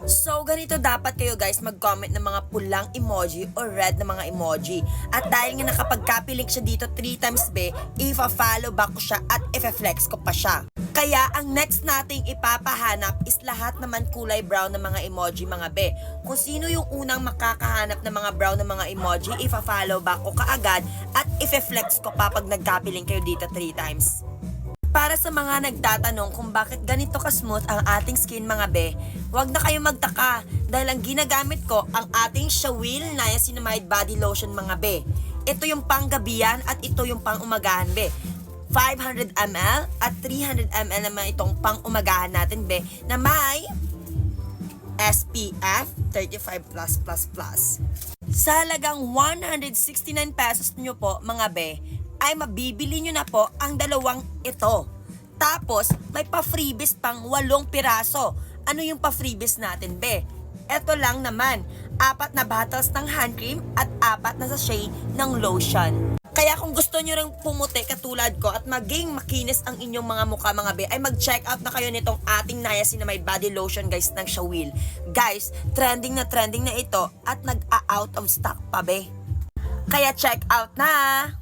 So, ganito dapat kayo guys mag-comment ng mga pulang emoji or red na mga emoji. At dahil nga nakapag-copy link siya dito 3 times be, i-follow back ko siya at i-flex ko pa siya. Kaya ang next nating ipapahanap is lahat naman kulay brown na mga emoji mga be. Kung sino yung unang makakahanap ng mga brown na mga emoji, i-follow back ko kaagad at i-flex ko pa pag nag-copy link kayo dito 3 times. Para sa mga nagtatanong kung bakit ganito ka-smooth ang ating skin mga be, huwag na kayo magtaka dahil ang ginagamit ko ang ating Shawil Niacinamide Body Lotion mga be. Ito yung panggabihan at ito yung pang-umagahan be. 500 ml at 300 ml naman itong pang-umagahan natin be na may SPF 35+++. Sa halagang 169 pesos nyo po mga be, ay mabibili nyo na po ang dalawang ito. Tapos, may pa-freebies pang 8 piraso. Ano yung pa-freebies natin, be? Ito lang naman, 4 na bottles ng hand cream at 4 na sachet ng lotion. Kaya kung gusto nyo rin pumuti katulad ko at maging makinis ang inyong mga mukha mga be, ay mag-check out na kayo nitong ating Niacinamide Body Lotion guys ng Shawil. Guys, trending na ito at nag-out of stock pa be. Kaya check out na!